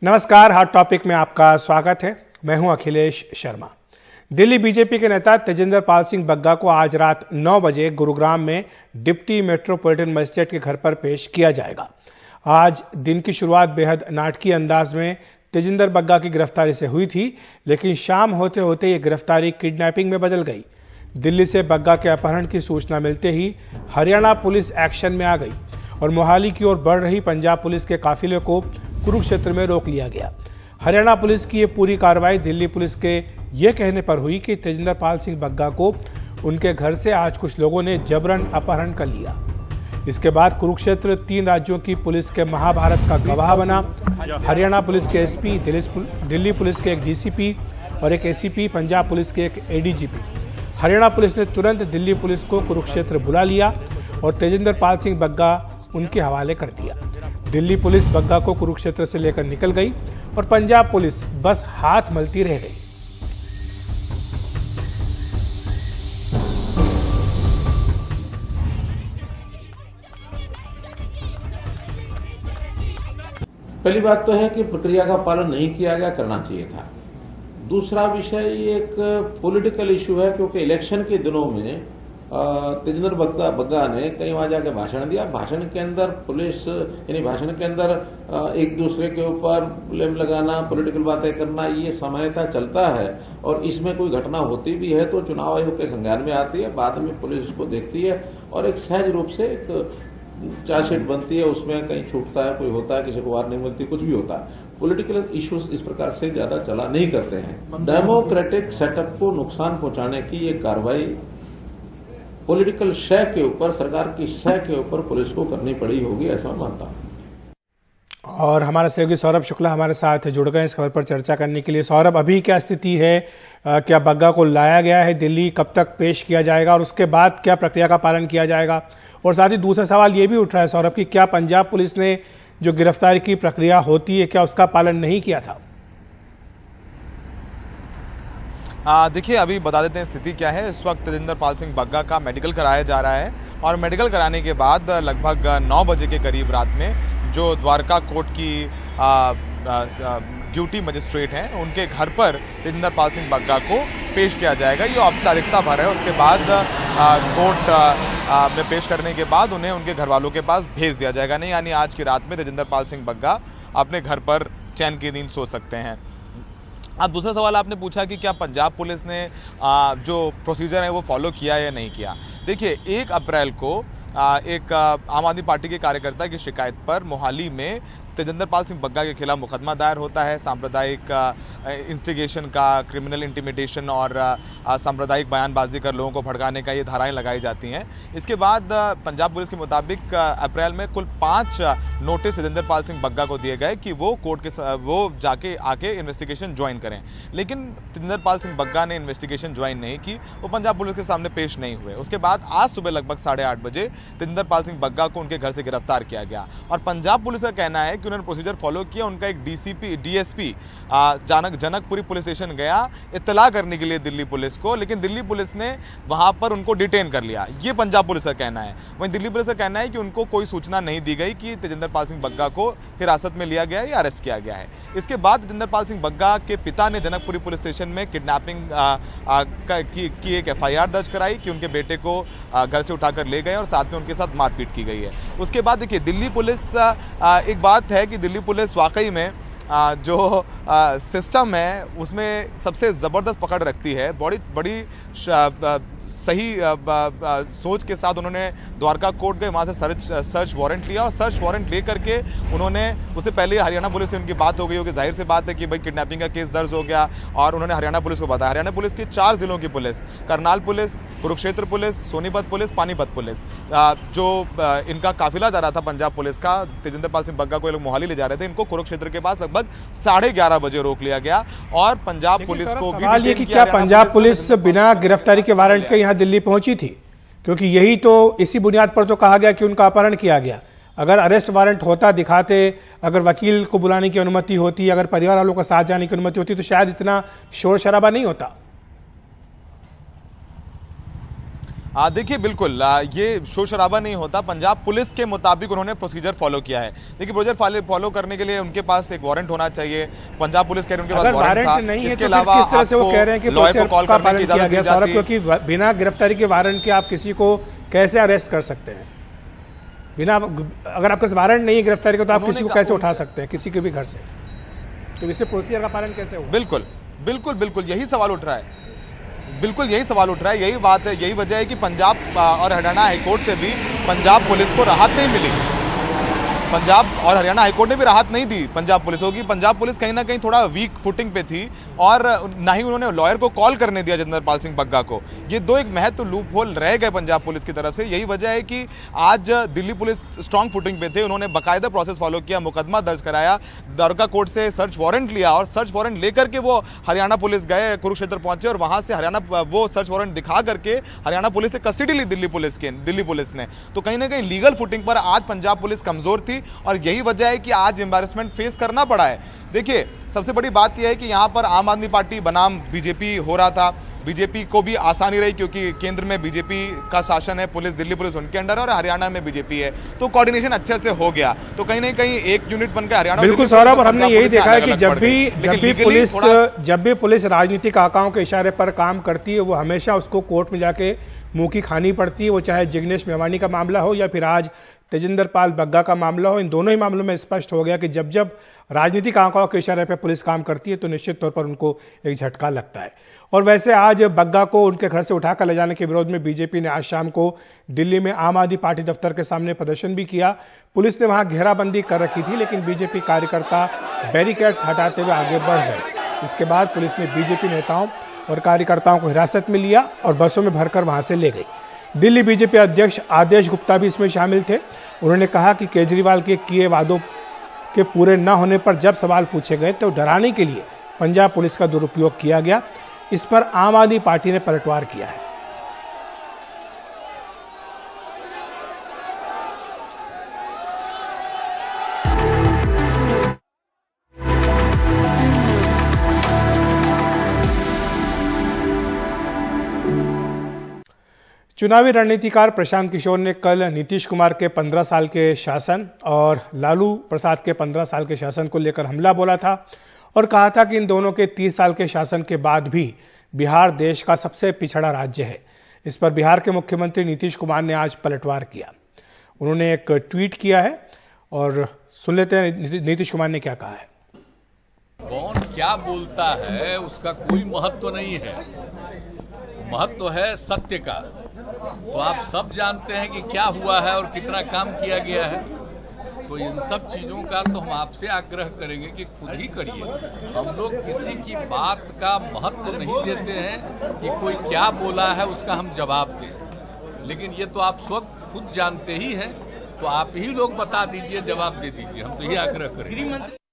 नमस्कार, hot topic में आपका स्वागत है। मैं हूं अखिलेश शर्मा। दिल्ली बीजेपी के नेता तेजिंदर पाल सिंह बग्गा को आज रात 9 बजे गुरुग्राम में डिप्टी मेट्रोपॉलिटन मजिस्ट्रेट के घर पर पेश किया जाएगा। आज दिन की शुरुआत बेहद नाटकीय अंदाज में तेजिंदर बग्गा की गिरफ्तारी से हुई थी, लेकिन शाम होते होते ये गिरफ्तारी किडनैपिंग में बदल गई। दिल्ली से बग्गा के अपहरण की सूचना मिलते ही हरियाणा पुलिस एक्शन में आ गई और मोहाली की ओर बढ़ रही पंजाब पुलिस के काफिले को कुरुक्षेत्र में रोक लिया गया। हरियाणा पुलिस की ये पूरी कार्रवाई दिल्ली पुलिस के ये कहने पर हुई कि तेजिंदर पाल सिंह बग्गा को उनके घर से आज कुछ लोगों ने जबरन अपहरण कर लिया। इसके बाद कुरुक्षेत्र 3 राज्यों की पुलिस के महाभारत का गवाह बना। हरियाणा पुलिस के एसपी, दिल्ली पुलिस के एक डीसीपी और एक एसीपी, पंजाब पुलिस के एक एडीजीपी। हरियाणा पुलिस ने तुरंत दिल्ली पुलिस को कुरुक्षेत्र बुला लिया और तेजिंदर पाल सिंह बग्गा उनके हवाले कर दिया। दिल्ली पुलिस बग्गा को कुरुक्षेत्र से लेकर निकल गई और पंजाब पुलिस बस हाथ मलती रह गई। पहली बात तो है कि प्रक्रिया का पालन नहीं किया गया, करना चाहिए था। दूसरा विषय ये एक पॉलिटिकल इशू है, क्योंकि इलेक्शन के दिनों में तेजिंदर बग्गा ने कई वहां जाके भाषण दिया। भाषण के अंदर पुलिस भाषण के अंदर एक दूसरे के ऊपर ब्लेम लगाना, पॉलिटिकल बातें करना, ये सामान्यतः चलता है और इसमें कोई घटना होती भी है तो चुनाव आयोग के संज्ञान में आती है, बाद में पुलिस उसको देखती है और एक सहज रूप से एक चार्जशीट बनती है। उसमें कहीं छूटता है, कोई होता है, किसी को वार नहीं मिलती, कुछ भी होता है। पॉलिटिकल इश्यूज इस प्रकार से ज्यादा चला नहीं करते हैं। डेमोक्रेटिक सेटअप को नुकसान पहुंचाने की ये कार्रवाई पॉलिटिकल शय के ऊपर, सरकार की शय के ऊपर पुलिस को करनी पड़ी होगी, ऐसा मैं मानता हूं। और हमारे सहयोगी सौरभ शुक्ला हमारे साथ जुड़ गए इस खबर पर चर्चा करने के लिए। सौरभ, अभी क्या स्थिति है? क्या बग्गा को लाया गया है दिल्ली? कब तक पेश किया जाएगा और उसके बाद क्या प्रक्रिया का पालन किया जाएगा? और साथ ही दूसरा सवाल ये भी उठ रहा है सौरभ कि क्या पंजाब पुलिस ने जो गिरफ्तारी की प्रक्रिया होती है, क्या उसका पालन नहीं किया था? देखिए, अभी बता देते हैं स्थिति क्या है। इस वक्त तेजिंदर पाल सिंह बग्गा का मेडिकल कराया जा रहा है और मेडिकल कराने के बाद लगभग 9 बजे के करीब रात में जो द्वारका कोर्ट की ड्यूटी मजिस्ट्रेट हैं, उनके घर पर तेजिंदर पाल सिंह बग्गा को पेश किया जाएगा। ये औपचारिकता भर है। उसके बाद कोर्ट में पेश करने के बाद उन्हें उनके घर वालों के पास भेज दिया जाएगा। नहीं, यानी आज की रात में तेजिंदर पाल सिंह बग्गा अपने घर पर चैन की नींद सो सकते हैं। अब दूसरा सवाल आपने पूछा कि क्या पंजाब पुलिस ने जो प्रोसीजर है वो फॉलो किया या नहीं किया। देखिए, 1 अप्रैल को एक आम आदमी पार्टी के कार्यकर्ता की शिकायत पर मोहाली में तेजिंदर पाल सिंह बग्गा के खिलाफ मुकदमा दायर होता है। सांप्रदायिक इंस्टिगेशन का, क्रिमिनल इंटिमिडेशन और सांप्रदायिक बयानबाजी कर लोगों को भड़काने का ये धाराएं लगाई जाती हैं। इसके बाद पंजाब पुलिस के मुताबिक अप्रैल में कुल 5 नोटिस तेजिंदर पाल सिंह बग्गा को दिए गए कि वो कोर्ट के वो जाके आके इन्वेस्टिगेशन ज्वाइन करें, लेकिन तेजिंदर पाल सिंह बग्गा ने इन्वेस्टिगेशन ज्वाइन नहीं की, वो पंजाब पुलिस के सामने पेश नहीं हुए। उसके बाद आज सुबह लगभग 8:30 बजे तेजिंदर पाल सिंह बग्गा को उनके घर से गिरफ्तार किया गया और पंजाब पुलिस का कहना है कि उन्होंने प्रोसीजर फॉलो किया। उनका एक डीएसपी जनकपुरी पुलिस स्टेशन गया इत्तला करने के लिए दिल्ली पुलिस को, लेकिन दिल्ली पुलिस ने वहां पर उनको डिटेन कर लिया। ये पंजाब पुलिस का कहना है। वहीं दिल्ली पुलिस का कहना है कि उनको कोई सूचना नहीं दी गई कि तेजिंदर पाल सिंह बग्गा को हिरासत में लिया गया है या अरेस्ट किया गया है। इसके बाद तेजिंदर पाल सिंह बग्गा के पिता ने जनकपुरी पुलिस स्टेशन में किडनैपिंग की एक FIR दर्ज कराई कि उनके बेटे को घर से उठाकर ले गए और साथ में उनके साथ मारपीट की गई है। उसके बाद देखिए, दिल्ली पुलिस एक बात है कि दिल्ली पुलिस वाकई में जो सिस्टम है उसमें सबसे ज़बरदस्त पकड़ रखती है। बड़ी सही सोच के साथ उन्होंने द्वारका कोर्ट गए, वहाँ से सर्च वारंट लिया और सर्च वारंट ले करके उन्होंने, उससे पहले हरियाणा पुलिस से उनकी बात हो गई होगी, जाहिर सी बात है कि भाई किडनैपिंग का केस दर्ज हो गया और उन्होंने हरियाणा पुलिस को बताया। हरियाणा पुलिस की 4 जिलों की police, Karnal police, Kurukshetra police, Sonipat police, Panipat police, जो इनका काफिला जा रहा था पंजाब पुलिस का, तेजिंदर पाल सिंह बग्गा को ये लोग मोहाली ले जा रहे थे, इनको कुरुक्षेत्र के पास लगभग 11:30 बजे रोक लिया गया और पंजाब पुलिस को भी कि क्या पंजाब पुलिस बिना गिरफ्तारी के वारंट के यहाँ दिल्ली पहुंची थी? क्योंकि यही तो, इसी बुनियाद पर तो कहा गया कि उनका अपहरण किया गया। अगर अरेस्ट वारंट होता, दिखाते, अगर वकील को बुलाने की अनुमति होती, अगर परिवार वालों का साथ जाने की अनुमति होती, तो शायद इतना शोर शराबा नहीं होता। देखिए बिल्कुल ये शोर शराबा नहीं होता। पंजाब पुलिस के मुताबिक उन्होंने प्रोसीजर फॉलो किया है। देखिए प्रोसीजर फॉलो करने के लिए उनके पास एक वारंट होना चाहिए। पंजाब पुलिस कह रही है उनके पास वारंट था। नहीं है इसके तो अलावा किस तरह से वो कह रहे हैं कि लॉयर को कॉल करने की इजाजत दी जाती है, क्योंकि बिना गिरफ्तारी के वारंट के आप किसी को कैसे अरेस्ट कर सकते हैं? बिना, अगर आपके पास वारंट नहीं है गिरफ्तारी का तो आप किसी को कैसे उठा सकते हैं किसी के भी घर से? तो इससे प्रोसीजर का पालन कैसे होगा? बिल्कुल बिल्कुल बिल्कुल यही सवाल उठ रहा है। बिल्कुल यही सवाल उठ रहा है, यही बात है, यही वजह है कि पंजाब और हरियाणा हाईकोर्ट से भी पंजाब पुलिस को राहत नहीं मिली। पंजाब और हरियाणा हाईकोर्ट ने भी राहत नहीं दी पंजाब पुलिस को, कि पंजाब पुलिस कहीं ना कहीं थोड़ा वीक फुटिंग पे थी और ना ही उन्होंने लॉयर को कॉल करने दिया तजिंदरपाल सिंह बग्गा को। ये दो एक महत्व लूप होल रह गए पंजाब पुलिस की तरफ से। यही वजह है कि आज दिल्ली पुलिस स्ट्रांग फुटिंग पे थे। उन्होंने बाकायदा प्रोसेस फॉलो किया, मुकदमा दर्ज कराया, दारोगा कोर्ट से सर्च वारंट लिया और सर्च वारंट लेकर के वो हरियाणा पुलिस गए, कुरुक्षेत्र पहुंचे और वहां से हरियाणा वो सर्च वारंट दिखा करके हरियाणा पुलिस से कस्टडी ली दिल्ली पुलिस ने। तो कहीं ना कहीं लीगल फुटिंग पर आज पंजाब पुलिस कमजोर थी और यही वजह है कि आज एम्बैरेसमेंट फेस करना पड़ा है। देखिए सबसे बड़ी बात यह है कि यहां पर आम आदमी पार्टी बनाम बीजेपी हो रहा था। बीजेपी को भी आसानी रही क्योंकि केंद्र में बीजेपी का शासन है, दिल्ली पुलिस उनके अंडर और हरियाणा में बीजेपी है, तो कोऑर्डिनेशन अच्छे से हो गया। तो कहीं ना कहीं एक यूनिट बनकर हरियाणा, बिल्कुल सौरभ, और हमने यही देखा है कि जब भी पुलिस राजनीतिक आकाओं के इशारे पर काम करती है वो हमेशा उसको कोर्ट में जाके मुंह की खानी पड़ती है। वो चाहे जिग्नेश मेवानी का मामला हो या फिर आज तेजिंदरपाल बग्गा का मामला हो, इन दोनों ही मामलों में स्पष्ट हो गया कि जब जब राजनीतिक आंकड़ों के इशारे पर पुलिस काम करती है तो निश्चित तौर पर उनको एक झटका लगता है। और वैसे आज बग्गा को उनके घर से उठाकर ले जाने के विरोध में बीजेपी ने आज शाम को दिल्ली में आम आदमी पार्टी दफ्तर के सामने प्रदर्शन भी किया। पुलिस ने वहां घेराबंदी कर रखी थी लेकिन बीजेपी कार्यकर्ता बैरिकेड्स हटाते हुए आगे बढ़ गए। इसके बाद पुलिस ने बीजेपी नेताओं और कार्यकर्ताओं को हिरासत में लिया और बसों में भरकर वहां से ले गई। दिल्ली बीजेपी अध्यक्ष आदेश गुप्ता भी इसमें शामिल थे। उन्होंने कहा कि केजरीवाल के किए वादों के पूरे न होने पर जब सवाल पूछे गए तो डराने के लिए पंजाब पुलिस का दुरुपयोग किया गया। इस पर आम आदमी पार्टी ने पलटवार किया है। चुनावी रणनीतिकार प्रशांत किशोर ने कल नीतीश कुमार के 15 साल के शासन और लालू प्रसाद के 15 साल के शासन को लेकर हमला बोला था और कहा था कि इन दोनों के 30 साल के शासन के बाद भी बिहार देश का सबसे पिछड़ा राज्य है। इस पर बिहार के मुख्यमंत्री नीतीश कुमार ने आज पलटवार किया। उन्होंने एक ट्वीट किया है और सुन लेते हैं नीतीश कुमार ने क्या कहा है। कौन क्या बोलता है उसका कोई महत्व नहीं है, महत्व है सत्य का। तो आप सब जानते हैं कि क्या हुआ है और कितना काम किया गया है। तो इन सब चीजों का तो हम आपसे आग्रह करेंगे कि खुद ही करिए। हम लोग किसी की बात का महत्व नहीं देते हैं कि कोई क्या बोला है उसका हम जवाब दें, लेकिन ये तो आप स्वयं खुद जानते ही हैं। तो आप ही लोग बता दीजिए, जवाब दे दीजिए, हम तो ये आग्रह करेंगे।